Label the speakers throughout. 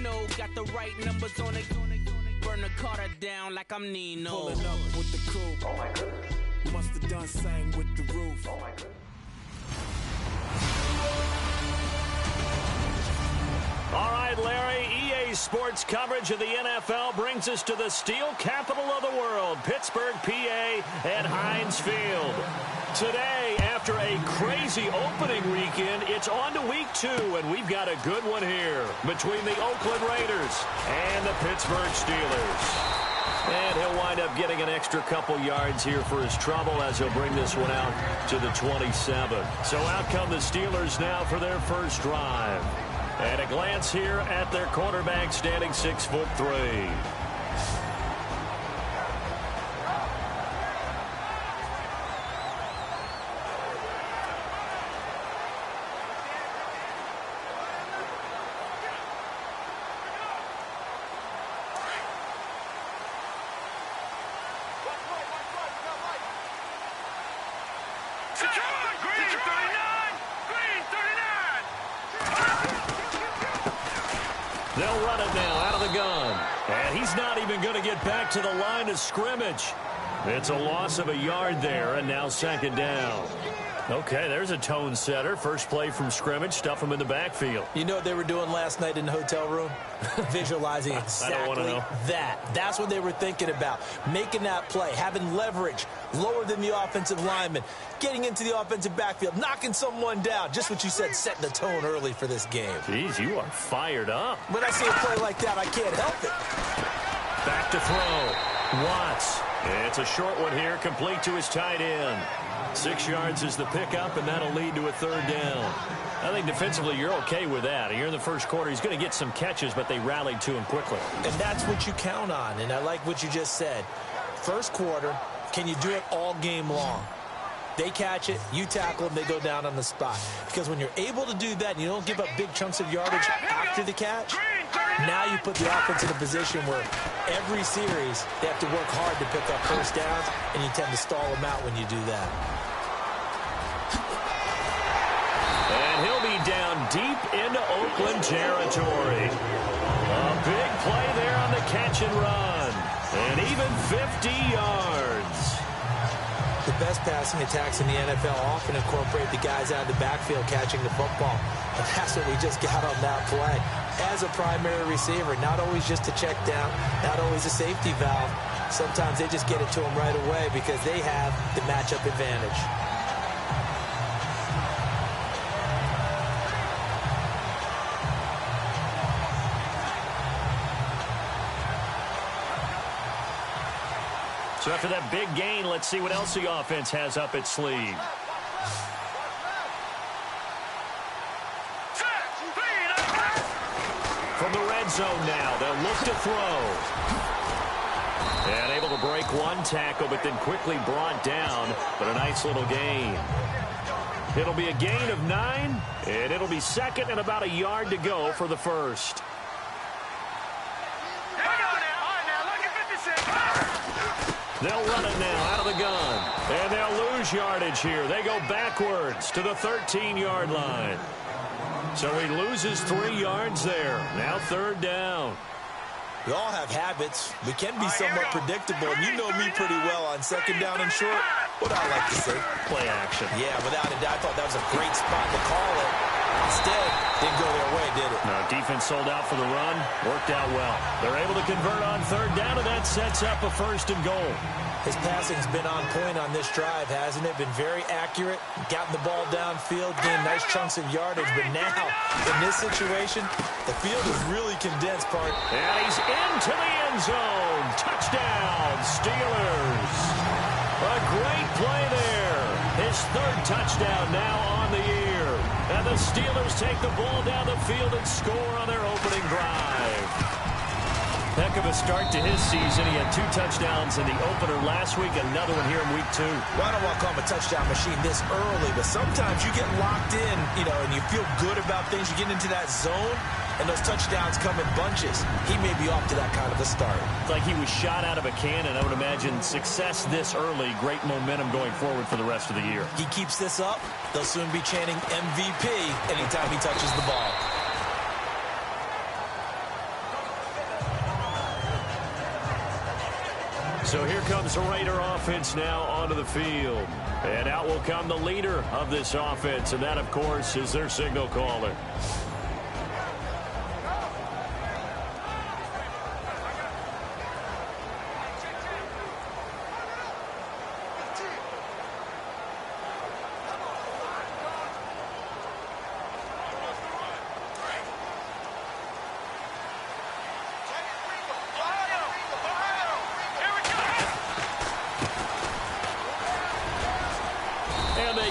Speaker 1: Nino. Got the right numbers on it. Burn the Carter down like I'm Nino.
Speaker 2: Pulling up with the coupe.
Speaker 3: Oh my goodness.
Speaker 2: Must have done same with the roof.
Speaker 3: Oh my goodness.
Speaker 4: All right, Larry, EA Sports coverage of the NFL brings us to the steel capital of the world, Pittsburgh, PA, at Heinz Field. Today, after a crazy opening weekend, it's on to week 2, and we've got a good one here between the Oakland Raiders and the Pittsburgh Steelers. And he'll wind up getting an extra couple yards here for his trouble as he'll bring this one out to the 27. So out come the Steelers now for their first drive. At a glance here at their quarterback, standing 6'3". They'll run it now out of the gun. And he's not even going to get back to the line of scrimmage. It's a loss of a yard there, and now second down. Okay, there's a tone setter. First play from scrimmage, stuff him in the backfield.
Speaker 5: You know what they were doing last night in the hotel room? Visualizing exactly that. That's what they were thinking about. Making that play, having leverage, lower than the offensive lineman, getting into the offensive backfield, knocking someone down. Just what you said, setting the tone early for this game.
Speaker 4: Jeez, you are fired up.
Speaker 5: When I see a play like that, I can't help it.
Speaker 4: Back to throw. Watts. It's a short one here, complete to his tight end. 6 yards is the pickup, and that'll lead to a third down. I think defensively you're okay with that. Here in the first quarter, he's going to get some catches, but they rallied to him quickly.
Speaker 5: And that's what you count on, and I like what you just said. First quarter, can you do it all game long? They catch it, you tackle them, they go down on the spot. Because when you're able to do that and you don't give up big chunks of yardage after the catch, now you put the offense in a position where every series they have to work hard to pick up first downs, and you tend to stall them out when you do that.
Speaker 4: And he'll be down deep into Oakland territory. A big play there on the catch and run. And even 50 yards.
Speaker 5: The best passing attacks in the NFL often incorporate the guys out of the backfield catching the football. And that's what we just got on that play. As a primary receiver, not always just a check down, not always a safety valve. Sometimes they just get it to them right away because they have the matchup advantage.
Speaker 4: So after that big gain, let's see what else the offense has up its sleeve. From the red zone now, they'll look to throw. And able to break one tackle, but then quickly brought down. But a nice little gain. It'll be a gain of 9, and it'll be second and about a yard to go for the first. They'll run it now out of the gun. And they'll lose yardage here. They go backwards to the 13-yard line. So he loses 3 yards there. Now third down.
Speaker 5: We all have habits. We can be somewhat predictable, and you know me pretty well on second down and short. What I like to say?
Speaker 4: Play action.
Speaker 5: Yeah, without a doubt, I thought that was a great spot to call it. Instead, didn't go their way, did it?
Speaker 4: No, defense sold out for the run. Worked out well. They're able to convert on third down, and that sets up a first and goal.
Speaker 5: His passing's been on point on this drive, hasn't it? Been very accurate, gotten the ball downfield, gained nice chunks of yardage. But now, in this situation, the field is really condensed, Park.
Speaker 4: And he's into the end zone. Touchdown, Steelers. A great play there. His third touchdown now on the year. And the Steelers take the ball down the field and score on their opening drive. Heck of a start to his season. He had 2 touchdowns in the opener last week, another one here in week 2.
Speaker 5: Well, I don't want to call him a touchdown machine this early, but sometimes you get locked in, and you feel good about things. You get into that zone, and those touchdowns come in bunches. He may be off to that kind of a start.
Speaker 4: It's like he was shot out of a cannon. I would imagine success this early, great momentum going forward for the rest of the year.
Speaker 5: He keeps this up, they'll soon be chanting MVP anytime he touches the ball.
Speaker 4: So here comes the Raider offense now onto the field. And out will come the leader of this offense, and that, of course, is their signal caller.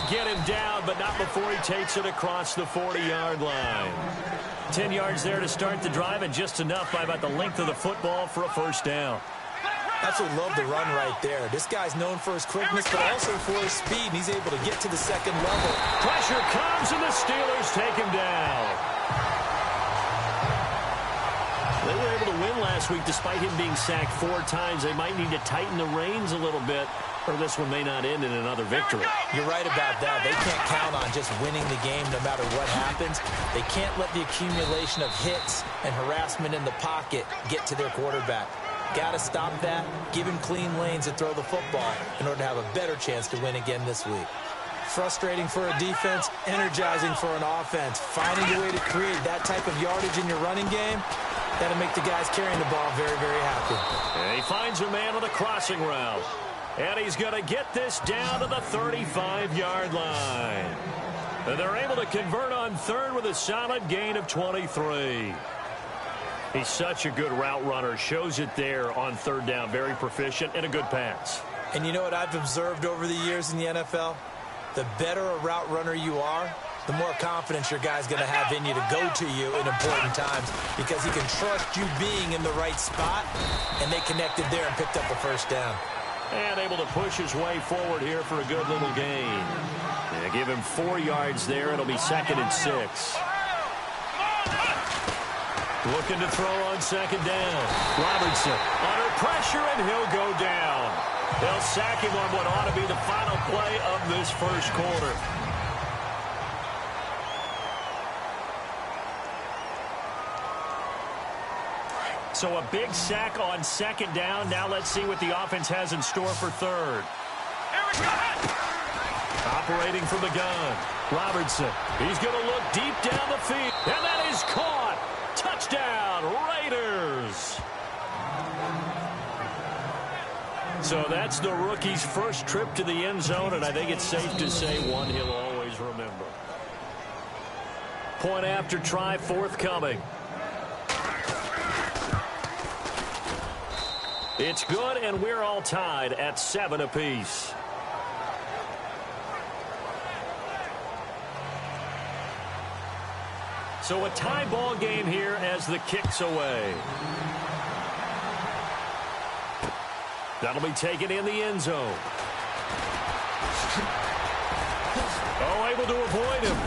Speaker 4: Get him down, but not before he takes it across the 40-yard line. 10 yards there to start the drive, and just enough by about the length of the football for a first down.
Speaker 5: Absolutely love the run right there. This guy's known for his quickness, but also for his speed, and he's able to get to the second level.
Speaker 4: Pressure comes, and the Steelers take him down. They were able to win last week despite him being sacked 4 times. They might need to tighten the reins a little bit, or this one may not end in another victory.
Speaker 5: You're right about that. They can't count on just winning the game no matter what happens. They can't let the accumulation of hits and harassment in the pocket get to their quarterback. Got to stop that, give him clean lanes and throw the football in order to have a better chance to win again this week. Frustrating for a defense, energizing for an offense. Finding a way to create that type of yardage in your running game, that'll make the guys carrying the ball very, very happy.
Speaker 4: And he finds a man on the crossing route. And he's going to get this down to the 35-yard line. And they're able to convert on third with a solid gain of 23. He's such a good route runner. Shows it there on third down. Very proficient and a good pass.
Speaker 5: And you know what I've observed over the years in the NFL? The better a route runner you are, the more confidence your guy's going to have in you to go to you in important times, because he can trust you being in the right spot, and they connected there and picked up a first down.
Speaker 4: And able to push his way forward here for a good little gain. Yeah, give him 4 yards there. It'll be 2nd and 6. Looking to throw on 2nd down. Robinson under pressure, and he'll go down. They'll sack him on what ought to be the final play of this first quarter. So a big sack on 2nd down. Now let's see what the offense has in store for 3rd. Operating from the gun. Robertson. He's going to look deep down the field. And that is caught. Touchdown, Raiders. So that's the rookie's first trip to the end zone, and I think it's safe to say one he'll always remember. Point after try forthcoming. It's good, and we're all tied at 7 apiece. So a tie ball game here as the kick's away. That'll be taken in the end zone. Oh, able to avoid him.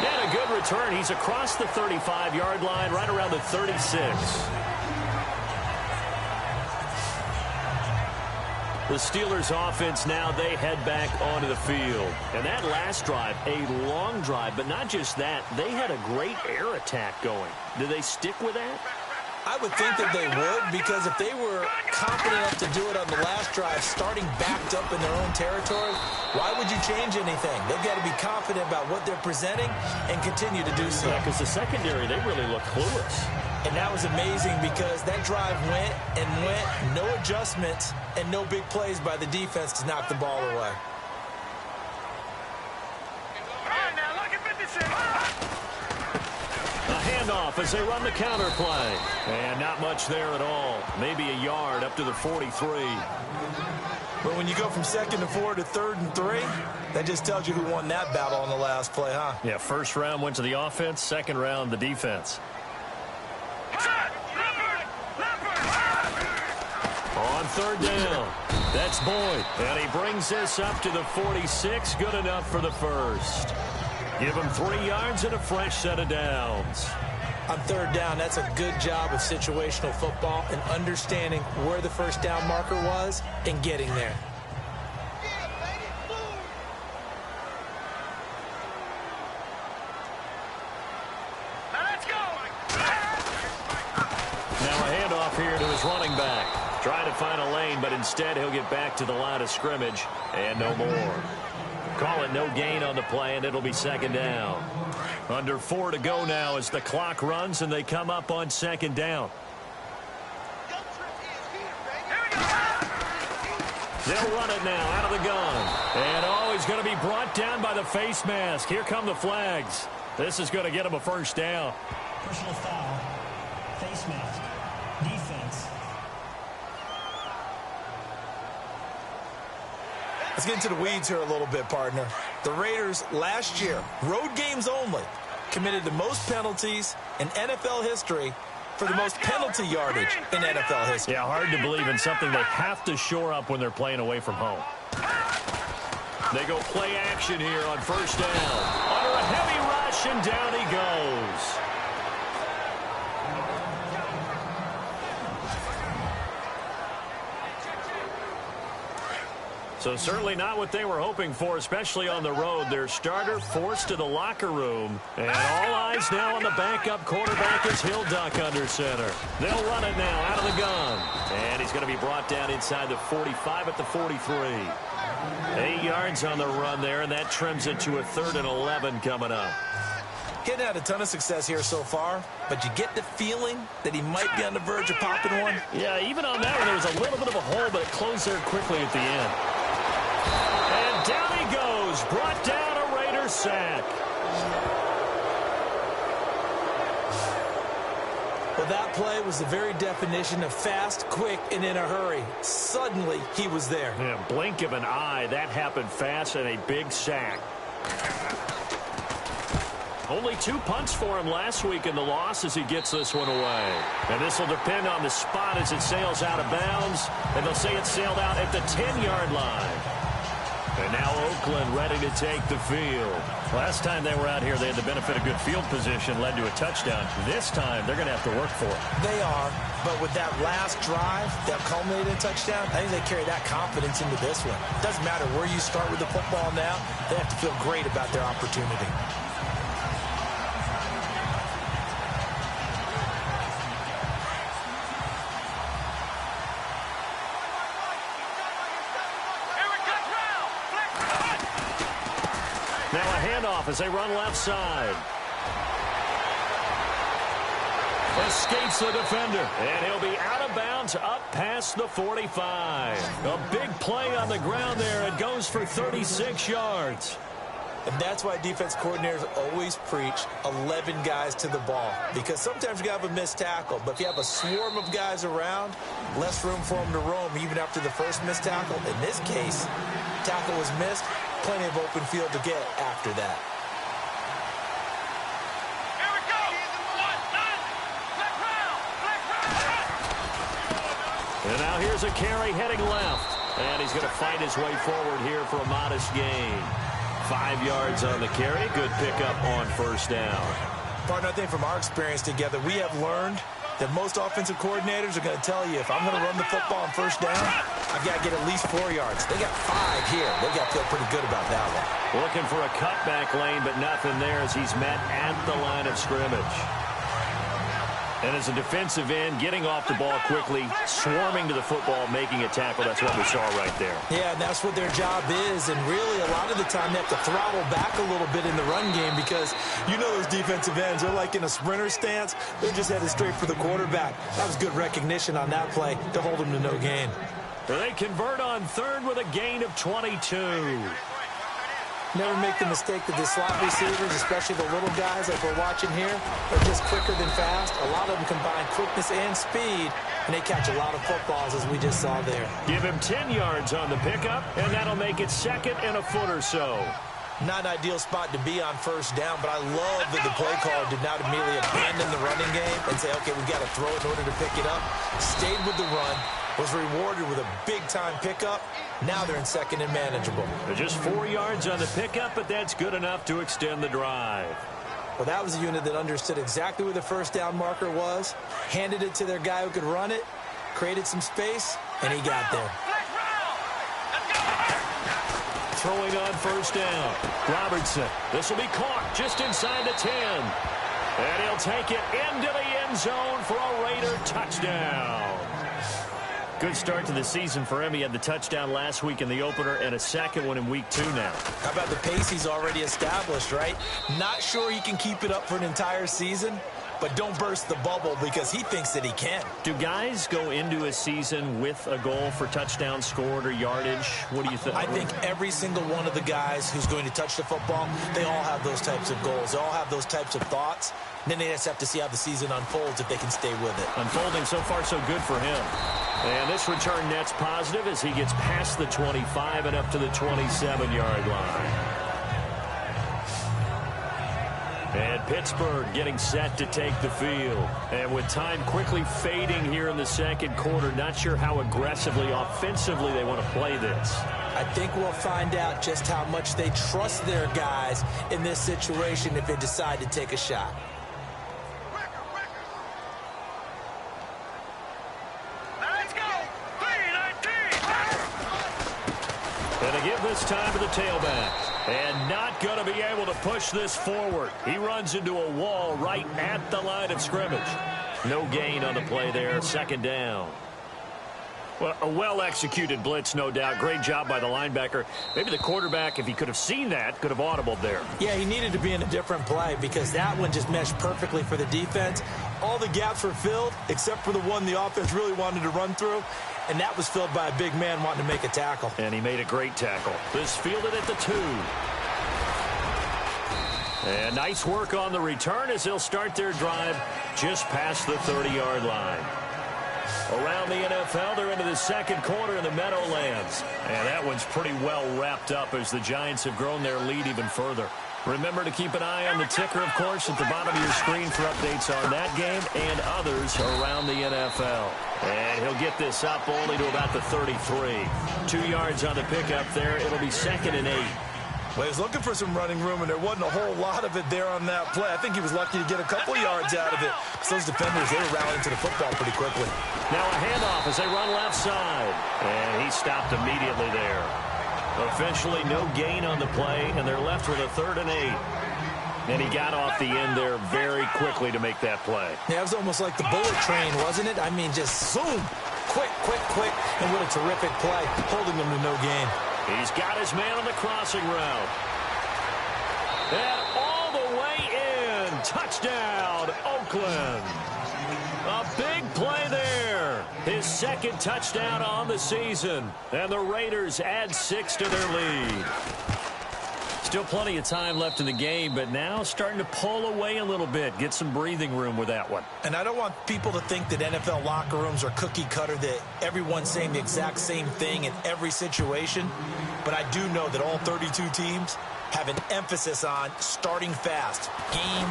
Speaker 4: And a good return. He's across the 35-yard line, right around the 36. The Steelers offense now, they head back onto the field. And that last drive, a long drive, but not just that, they had a great air attack going. Do they stick with that?
Speaker 5: I would think that they would, because if they were confident enough to do it on the last drive, starting backed up in their own territory, why would you change anything? They've got to be confident about what they're presenting and continue to do so.
Speaker 4: Yeah, because the secondary, they really look clueless.
Speaker 5: And that was amazing because that drive went and went, no adjustments, and no big plays by the defense to knock the ball away.
Speaker 4: A handoff as they run the counter play. And not much there at all. Maybe a yard up to the 43.
Speaker 5: But when you go from 2nd and 4 to 3rd and 3, that just tells you who won that battle on the last play, huh?
Speaker 4: Yeah, first round went to the offense, second round the defense. On 3rd down, that's Boyd. And he brings this up to the 46. Good enough for the first. Give him 3 yards and a fresh set of downs.
Speaker 5: On 3rd down, that's a good job of situational football and understanding where the first down marker was and getting there.
Speaker 4: Now a handoff here to his running back. Trying to find a lane, but instead he'll get back to the line of scrimmage and no more. Call it no gain on the play, and it'll be second down. Under 4 to go now as the clock runs, and they come up on second down. They'll run it now out of the gun. And, he's going to be brought down by the face mask. Here come the flags. This is going to get him a first down.
Speaker 3: Personal foul. Face mask. Defense.
Speaker 5: Let's get into the weeds here a little bit, partner. The Raiders last year, road games only, committed the most penalties in NFL history for the most penalty yardage in NFL history.
Speaker 4: Yeah, hard to believe in something they have to shore up when they're playing away from home. They go play action here on first down. Under a heavy rush, and down he goes. So certainly not what they were hoping for, especially on the road. Their starter forced to the locker room. And all eyes now on the backup quarterback as he'll duck under center. They'll run it now out of the gun. And he's going to be brought down inside the 45 at the 43. 8 yards on the run there, and that trims it to a 3rd and 11 coming up.
Speaker 5: Getting had a ton of success here so far, but you get the feeling that he might be on the verge of popping one.
Speaker 4: Yeah, even on that one, there was a little bit of a hole, but it closed there quickly at the end. And down he goes, brought down a Raider sack.
Speaker 5: Well, that play was the very definition of fast, quick, and in a hurry. Suddenly, he was there.
Speaker 4: Yeah, blink of an eye, that happened fast, and a big sack. Only 2 punts for him last week in the loss as he gets this one away. And this will depend on the spot as it sails out of bounds. And they'll say it sailed out at the 10-yard line. And now Oakland ready to take the field. Last time they were out here, they had the benefit of good field position, led to a touchdown. This time, they're going to have to work for it.
Speaker 5: They are, but with that last drive that culminated in a touchdown, I think they carry that confidence into this one. It doesn't matter where you start with the football now. They have to feel great about their opportunity.
Speaker 4: Now a handoff as they run left side. Escapes the defender, and he'll be out of bounds up past the 45. A big play on the ground there. It goes for 36 yards.
Speaker 5: And that's why defense coordinators always preach 11 guys to the ball. Because sometimes you have a missed tackle, but if you have a swarm of guys around, less room for them to roam even after the first missed tackle. In this case, tackle was missed. Plenty of open field to get after that.
Speaker 6: Here we go.
Speaker 4: And now here's a carry heading left. And he's going to fight his way forward here for a modest gain. 5 yards on the carry. Good pickup on first down.
Speaker 5: Partner, I think from our experience together, we have learned that most offensive coordinators are going to tell you, if I'm going to run the football on first down, I've got to get at least 4 yards. They got 5 here. They got to feel pretty good about that one.
Speaker 4: Looking for a cutback lane, but nothing there as he's met at the line of scrimmage. And as a defensive end, getting off the ball quickly, swarming to the football, making a tackle, that's what we saw right there.
Speaker 5: Yeah, and that's what their job is. And really, a lot of the time, they have to throttle back a little bit in the run game because you know those defensive ends, they're like in a sprinter stance. They're just headed straight for the quarterback. That was good recognition on that play to hold him to no gain.
Speaker 4: They convert on third with a gain of 22.
Speaker 5: Never make the mistake that the slot receivers, especially the little guys like we're watching here, are just quicker than fast. A lot of them combine quickness and speed, and they catch a lot of footballs, as we just saw there.
Speaker 4: Give him 10 yards on the pickup, and that'll make it 2nd and a foot or so.
Speaker 5: Not an ideal spot to be on first down, but I love that the play caller did not immediately abandon the running game and say, okay, we've got to throw it in order to pick it up. Stayed with the run, was rewarded with a big-time pickup. Now they're in 2nd and manageable.
Speaker 4: Just 4 yards on the pickup, but that's good enough to extend the drive.
Speaker 5: Well, that was a unit that understood exactly where the first down marker was, handed it to their guy who could run it, created some space, and he got there.
Speaker 4: Throwing on first down. Robertson. This will be caught just inside the 10. And he'll take it into the end zone for a Raider touchdown. Good start to the season for him. He had the touchdown last week in the opener and a second one in week 2 now.
Speaker 5: How about the pace he's already established, right? Not sure he can keep it up for an entire season, but don't burst the bubble because he thinks that he can.
Speaker 4: Do guys go into a season with a goal for touchdown scored or yardage? What do you think?
Speaker 5: I think every single one of the guys who's going to touch the football, they all have those types of goals. They all have those types of thoughts. Then they just have to see how the season unfolds if they can stay with it.
Speaker 4: Unfolding so far so good for him. And this return net's positive as he gets past the 25 and up to the 27-yard line. And Pittsburgh getting set to take the field. And with time quickly fading here in the second quarter, not sure how aggressively, offensively they want to play this.
Speaker 5: I think we'll find out just how much they trust their guys in this situation if they decide to take a shot.
Speaker 4: And to give this time to the tailback. And not going to be able to push this forward. He runs into a wall right at the line of scrimmage. No gain on the play there. Second down. Well, a well-executed blitz, no doubt. Great job by the linebacker. Maybe the quarterback, if he could have seen that, could have audibled there.
Speaker 5: Yeah, he needed to be in a different play because that one just meshed perfectly for the defense. All the gaps were filled except for the one the offense really wanted to run through, and that was filled by a big man wanting to make a tackle.
Speaker 4: And he made a great tackle. This fielded at the 2. And nice work on the return as they'll start their drive just past the 30-yard line. Around the NFL, they're into the second quarter in the Meadowlands. And that one's pretty well wrapped up as the Giants have grown their lead even further. Remember to keep an eye on the ticker, of course, at the bottom of your screen for updates on that game and others around the NFL. And he'll get this up only to about the 33. 2 yards on the pickup there. It'll be 2nd and 8.
Speaker 5: Well, he was looking for some running room, and there wasn't a whole lot of it there on that play. I think he was lucky to get a couple yards out of it. Because those defenders, they were rallying to the football pretty quickly.
Speaker 4: Now a handoff as they run left side. And he stopped immediately there. Officially no gain on the play, and they're left with a 3rd and 8. And he got off the end there very quickly to make that play.
Speaker 5: Yeah, it was almost like the bullet train, wasn't it? I mean, just zoom. Quick, quick, quick. And what a terrific play, holding them to no gain.
Speaker 4: He's got his man on the crossing route. And all the way in. Touchdown, Oakland. A big play there. His 2nd touchdown on the season. And the Raiders add 6 to their lead. Still plenty of time left in the game, but now starting to pull away a little bit. Get some breathing room with that one.
Speaker 5: And I don't want people to think that NFL locker rooms are cookie cutter, that everyone's saying the exact same thing in every situation. But I do know that all 32 teams have an emphasis on starting fast. Game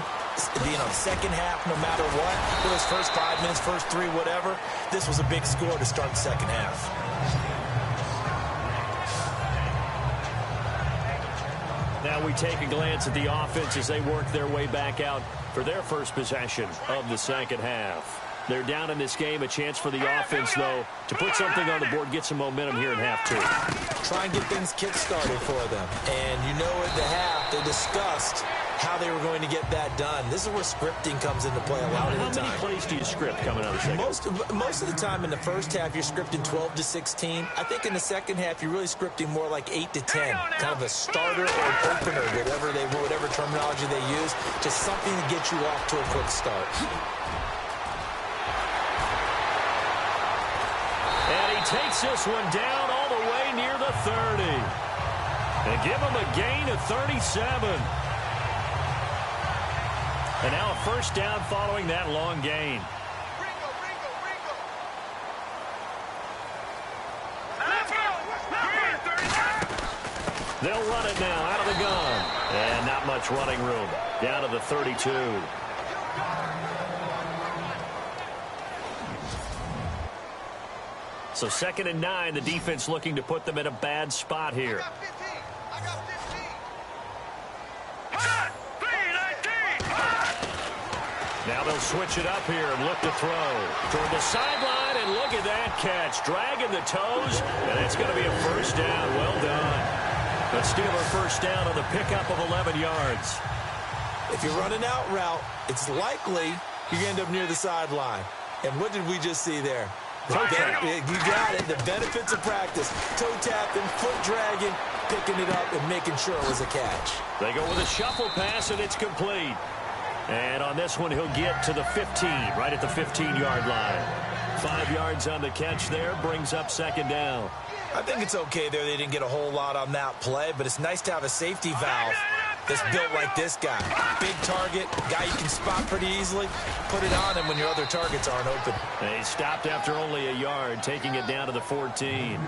Speaker 5: being on the second half, no matter what. Whether it's first 5 minutes, first 3, whatever. This was a big score to start the second half.
Speaker 4: Now we take a glance at the offense as they work their way back out for their first possession of the second half. They're down in this game. A chance for the offense, though, to put something on the board, get some momentum here in half 2.
Speaker 5: Try and get things kick-started for them. And you know at the half, they discussed how they were going to get that done. This is where scripting comes into play a lot of the time.
Speaker 4: How many plays do you script coming out of the second?
Speaker 5: Most of the time in the first half, you're scripting 12 to 16. I think in the second half, you're really scripting more like 8 to 10. Kind of a starter or an opener, whatever terminology they use. Just something to get you off to a quick start.
Speaker 4: And he takes this one down all the way near the 30. And give him a gain of 37. And now a first down following that long gain. They'll run it now out of the gun. And not much running room. Down to the 32. So 2nd and 9, the defense looking to put them in a bad spot here. Now they'll switch it up here and look to throw. Toward the sideline, and look at that catch. Dragging the toes, and it's going to be a first down. Well done. But still a first down on the pickup of 11 yards.
Speaker 5: If you run an out route, it's likely you're going to end up near the sideline. And what did we just see there?
Speaker 4: Toe tap.
Speaker 5: You got it. The benefits of practice. Toe tapping, foot dragging, picking it up, and making sure it was a catch.
Speaker 4: They go with a shuffle pass, and it's complete. And on this one, he'll get to the 15, right at the 15-yard line. 5 yards on the catch there, brings up second down.
Speaker 5: I think it's okay there. They didn't get a whole lot on that play, but it's nice to have a safety valve that's built like this guy. Big target, guy you can spot pretty easily. Put it on him when your other targets aren't open.
Speaker 4: They stopped after only a yard, taking it down to the 14.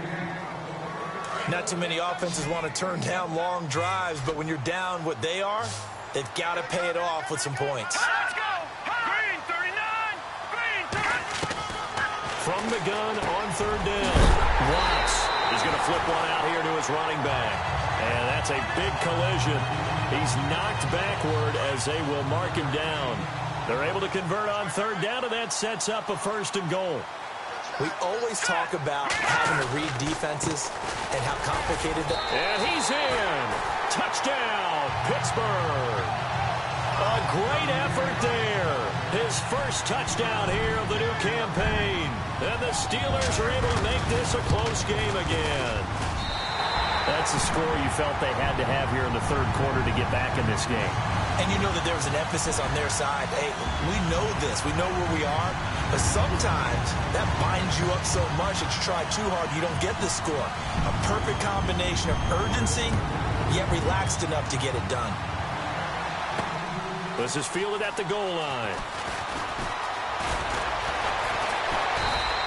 Speaker 5: Not too many offenses want to turn down long drives, but when you're down what they are, they've got to pay it off with some points.
Speaker 6: Let's go! Green 39! Green 39!
Speaker 4: From the gun on third down. Watts is going to flip one out here to his running back. And that's a big collision. He's knocked backward as they will mark him down. They're able to convert on third down, and that sets up a 1st and goal.
Speaker 5: We always talk about having to read defenses and how complicated that is.
Speaker 4: And he's in. Touchdown, Pittsburgh. A great effort there. His first touchdown here of the new campaign. And the Steelers are able to make this a close game again. That's the score you felt they had to have here in the third quarter to get back in this game.
Speaker 5: And you know that there was an emphasis on their side. Hey, we know this. We know where we are. But sometimes that binds you up so much that you try too hard, you don't get the score. A perfect combination of urgency, yet relaxed enough to get it done.
Speaker 4: This is fielded at the goal line.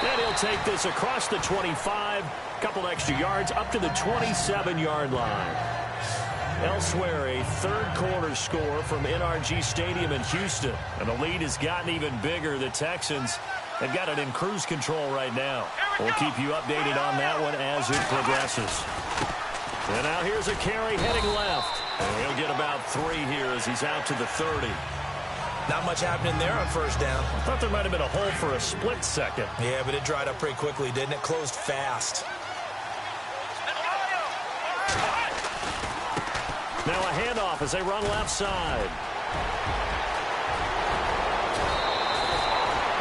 Speaker 4: And he'll take this across the 25. Couple extra yards up to the 27-yard line. Elsewhere, a third-quarter score from NRG Stadium in Houston. And the lead has gotten even bigger. The Texans have got it in cruise control right now. We'll keep you updated on that one as it progresses. And now here's a carry heading left. And he'll get about 3 here as he's out to the 30.
Speaker 5: Not much happening there on first down.
Speaker 4: I thought there might have been a hole for a split second.
Speaker 5: Yeah, but it dried up pretty quickly, didn't it? Closed fast.
Speaker 4: Now a handoff as they run left side.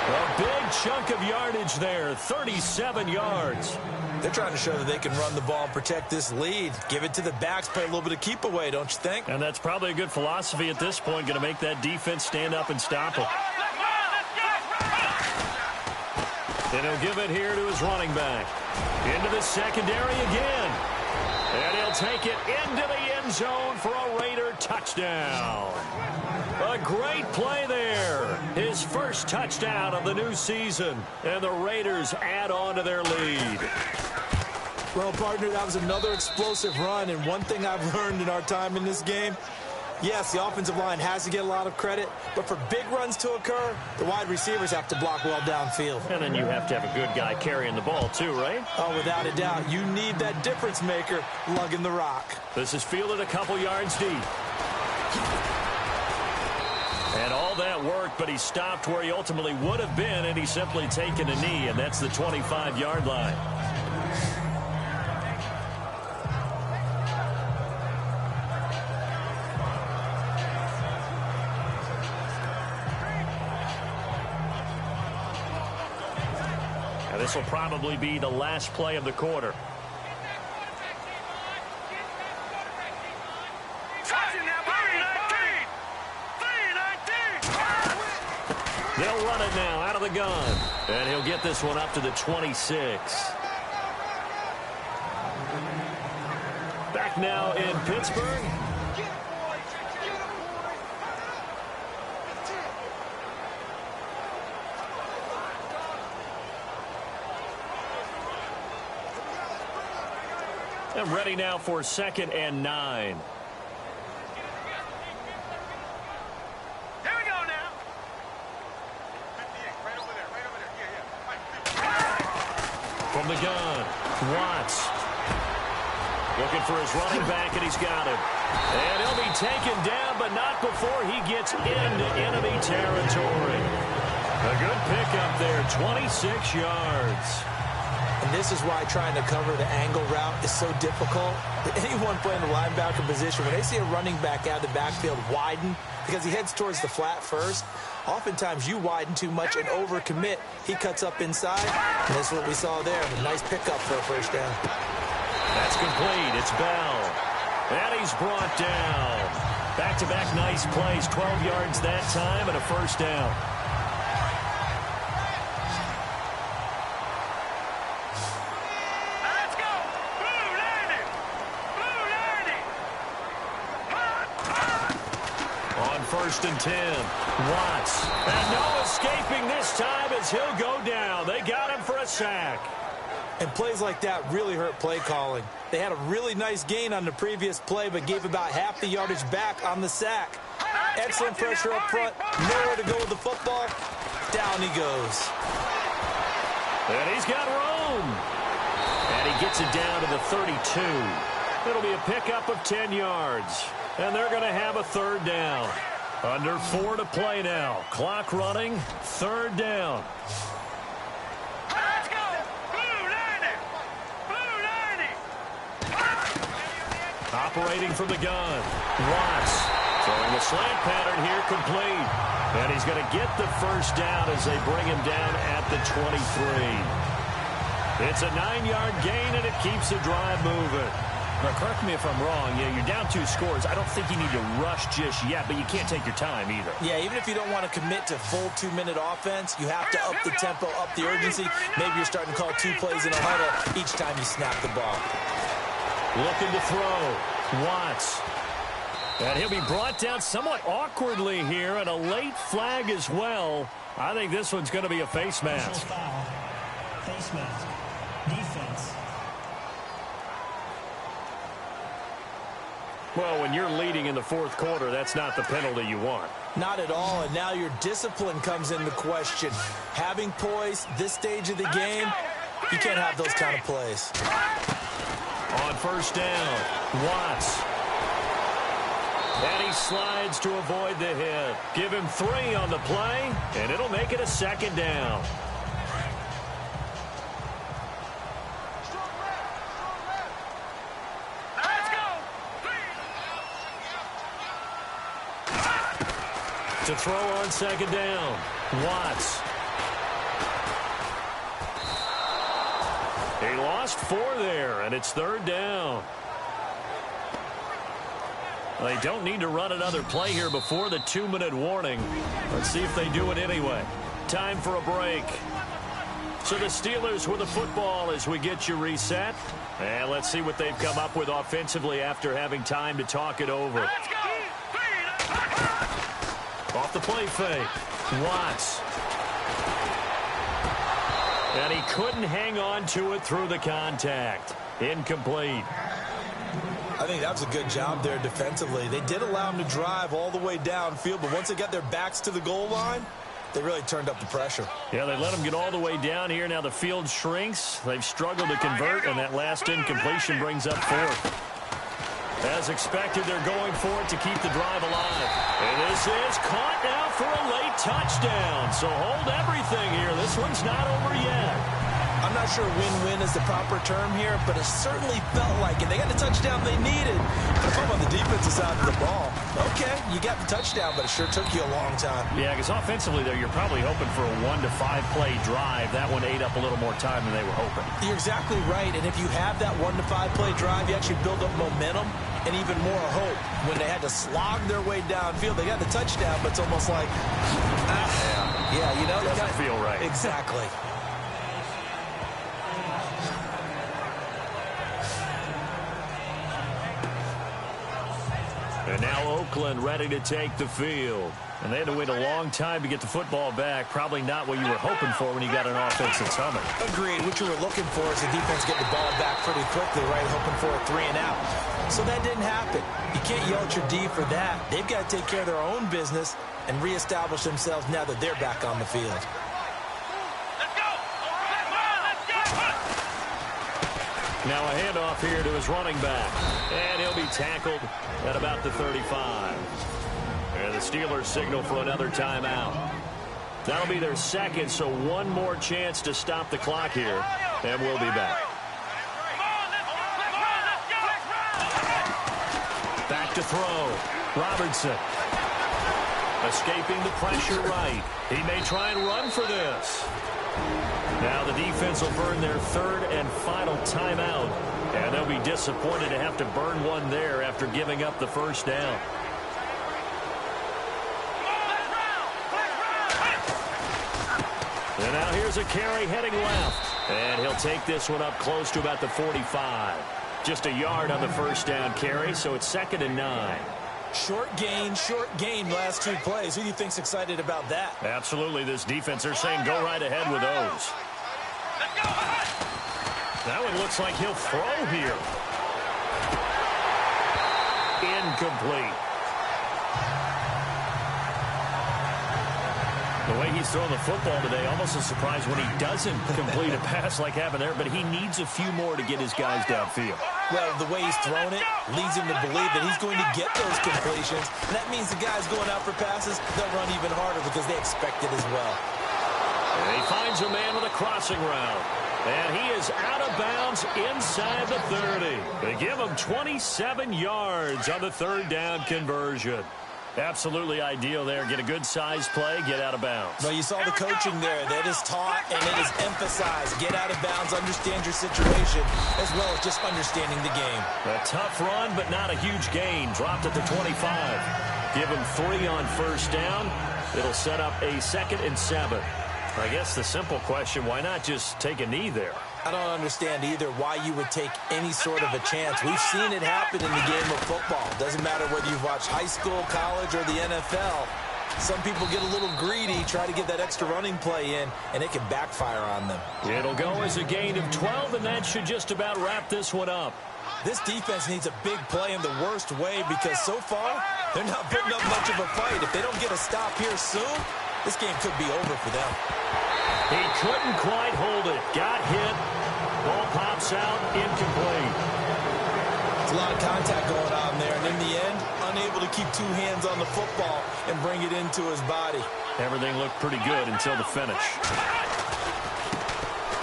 Speaker 4: A big chunk of yardage there, 37 yards.
Speaker 5: They're trying to show that they can run the ball and protect this lead. Give it to the backs, play a little bit of keep away, don't you think?
Speaker 4: And that's probably a good philosophy at this point, going to make that defense stand up and stop them. And he'll give it here to his running back. Into the secondary again. And he'll take it into the end zone for a Raider touchdown. A great play there. His first touchdown of the new season. And the Raiders add on to their lead.
Speaker 5: Well, partner, that was another explosive run. And one thing I've learned in our time in this game, yes, the offensive line has to get a lot of credit, but for big runs to occur, the wide receivers have to block well downfield.
Speaker 4: And then you have to have a good guy carrying the ball too, right?
Speaker 5: Oh, without a doubt. You need that difference maker lugging the rock.
Speaker 4: This is fielded a couple yards deep. And all that worked, but he stopped where he ultimately would have been, and he's simply taken a knee, and that's the 25-yard line. This will probably be the last play of the quarter. They'll run it now out of the gun. And he'll get this one up to the 26. Back now in Pittsburgh. And ready now for 2nd and 9.
Speaker 6: Here we go now. Right over there. Yeah.
Speaker 4: From the gun, Watts. Looking for his running back, and he's got him. And he'll be taken down, but not before he gets into enemy territory. A good pickup there, 26 yards.
Speaker 5: And this is why trying to cover the angle route is so difficult. Anyone playing the linebacker position, when they see a running back out of the backfield widen, because he heads towards the flat first, oftentimes you widen too much and overcommit. He cuts up inside, and that's what we saw there. A nice pickup for a first down.
Speaker 4: That's complete. It's Bell. And he's brought down. Back-to-back nice plays. 12 yards that time and a first down.
Speaker 6: Let's go. Blue landing. Blue landing.
Speaker 4: On 1st and 10. Watts. And no escaping this time as he'll go down. They got him for a sack.
Speaker 5: And plays like that really hurt play calling. They had a really nice gain on the previous play, but gave about half the yardage back on the sack. Excellent pressure up front. Nowhere to go with the football. Down he goes.
Speaker 4: And he's got room. And he gets it down to the 32. It'll be a pickup of 10 yards. And they're going to have a third down. Under 4 to play now. Clock running. Third down.
Speaker 6: Let's go. Blue landing. Blue landing.
Speaker 4: Operating from the gun. Watts throwing the slant pattern here, complete. And he's going to get the first down as they bring him down at the 23. It's a 9-yard gain, and it keeps the drive moving.
Speaker 7: Now, correct me if I'm wrong. Yeah, you're down 2 scores. I don't think you need to rush just yet, but you can't take your time either.
Speaker 5: Yeah, even if you don't want to commit to full 2-minute offense, you have to up the tempo, up the urgency. Maybe you're starting to call 2 plays in a huddle each time you snap the ball.
Speaker 4: Looking to throw. Watts. And he'll be brought down somewhat awkwardly here, and a late flag as well. I think this one's going to be a face mask.
Speaker 3: Foul. Face mask. Defense.
Speaker 4: Well, when you're leading in the 4th quarter, that's not the penalty you want.
Speaker 5: Not at all, and now your discipline comes into question. Having poise this stage of the game, you can't have those kind of plays.
Speaker 4: On first down, Watts. And he slides to avoid the hit. Give him 3 on the play, and it'll make it a second down.
Speaker 6: Let's go.
Speaker 4: To throw on second down, Watts. He lost 4 there, and it's third down. They don't need to run another play here before the 2-minute warning. Let's see if they do it anyway. Time for a break. So the Steelers with the football as we get you reset. And let's see what they've come up with offensively after having time to talk it over.
Speaker 6: Let's go.
Speaker 4: Off the play fake. Watts. And he couldn't hang on to it through the contact. Incomplete.
Speaker 5: I think that was a good job there defensively. They did allow him to drive all the way downfield, but once they got their backs to the goal line, they really turned up the pressure.
Speaker 4: Yeah, they let him get all the way down here. Now the field shrinks. They've struggled to convert, and that last incompletion brings up 4th. As expected, they're going for it to keep the drive alive. And this is caught now for a late touchdown. So hold everything here. This one's not over yet.
Speaker 5: I'm not sure win-win is the proper term here, but it certainly felt like it. They got the touchdown they needed. But if I'm on the defensive side of the ball, okay, you got the touchdown, but it sure took you a long time.
Speaker 4: Yeah, because offensively, though, you're probably hoping for a 1 to 5 play drive. That one ate up a little more time than they were hoping.
Speaker 5: You're exactly right, and if you have that 1 to 5 play drive, you actually build up momentum and even more hope. When they had to slog their way downfield, they got the touchdown, but it's almost like, yeah, you know,
Speaker 4: doesn't feel right.
Speaker 5: Exactly.
Speaker 4: And now Oakland ready to take the field. And they had to wait a long time to get the football back. Probably not what you were hoping for when you got an offense that's humming.
Speaker 5: Agreed. What you were looking for is the defense get the ball back pretty quickly, right? Hoping for a 3 and out. So that didn't happen. You can't yell at your D for that. They've got to take care of their own business and reestablish themselves now that they're back on the field.
Speaker 6: Let's go. Let's go.
Speaker 4: Now a handoff here to his running back. And he'll be tackled at about the 35. And the Steelers signal for another timeout. That'll be their second, so one more chance to stop the clock here. and we'll be back. Back to throw. Robertson. Escaping the pressure right. He may try and run for this. Now the defense will burn their third and final timeout. And they'll be disappointed to have to burn one there after giving up the first down. And now here's a carry heading left. And he'll take this one up close to about the 45. Just a yard on the first down carry, so it's 2nd and 9.
Speaker 5: Short gain last 2 plays. Who do you think's excited about that?
Speaker 4: Absolutely. This defense, they're saying go right ahead with those. That one looks like he'll throw here. Incomplete. The way he's throwing the football today, almost a surprise when he doesn't complete a pass like happened there, but he needs a few more to get his guys downfield.
Speaker 5: Well, the way he's thrown it leads him to believe that he's going to get those completions, and that means the guys going out for passes, they'll run even harder because they expect it as well.
Speaker 4: And he finds a man with a crossing route, and he is out of bounds inside the 30. They give him 27 yards on the third down conversion. Absolutely ideal there. Get a good size play, get out of bounds.
Speaker 5: Well, you saw the coaching there. That is taught and it is emphasized. Get out of bounds, understand your situation, as well as just understanding the game.
Speaker 4: A tough run, but not a huge gain. Dropped at the 25. Give him 3 on first down. It'll set up a 2nd and 7. I guess the simple question, why not just take a knee there?
Speaker 5: I don't understand either why you would take any sort of a chance. We've seen it happen in the game of football. Doesn't matter whether you've watched high school, college, or the NFL. Some people get a little greedy, try to get that extra running play in, and it can backfire on them.
Speaker 4: It'll go as a gain of 12, and that should just about wrap this one up.
Speaker 5: This defense needs a big play in the worst way because so far, they're not putting up much of a fight. If they don't get a stop here soon, this game could be over for them.
Speaker 4: He couldn't quite hold it. Got hit. Ball pops out. Incomplete.
Speaker 5: There's a lot of contact going on there, and in the end, unable to keep 2 hands on the football and bring it into his body.
Speaker 4: Everything looked pretty good until the finish.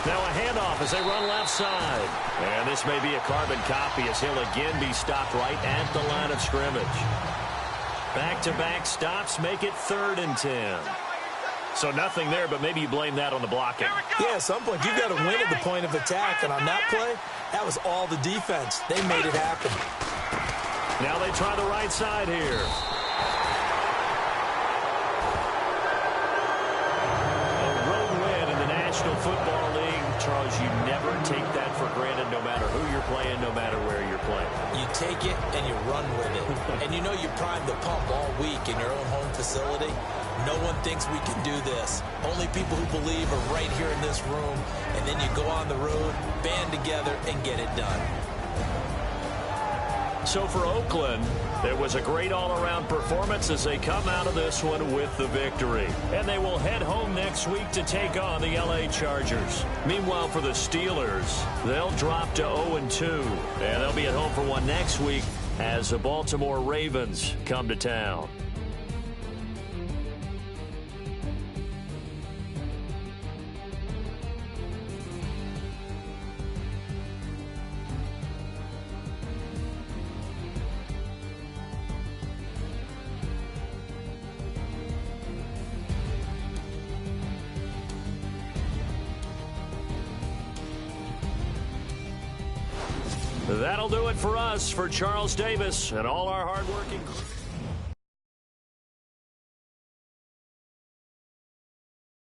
Speaker 4: Now a handoff as they run left side. And this may be a carbon copy as he'll again be stopped right at the line of scrimmage. Back-to-back stops make it 3rd and 10. So nothing there, but maybe you blame that on the blocking.
Speaker 5: Yeah, at some point, you've got to win at the point of attack. And on that play, that was all the defense. They made it happen.
Speaker 4: Now they try the right side here. A road win in the National Football League. Charles, you never take that for granted no matter who you're playing, no matter where you're playing.
Speaker 5: You take it and you run with it. And you know you primed the pump all week in your own home facility. No one thinks we can do this. Only people who believe are right here in this room. And then you go on the road, band together, and get it done.
Speaker 4: So for Oakland, it was a great all-around performance as they come out of this one with the victory. And they will head home next week to take on the LA Chargers. Meanwhile, for the Steelers, they'll drop to 0-2. And they'll be at home for one next week as the Baltimore Ravens come to town. That'll do it for us. For Charles Davis and all our hardworking crew.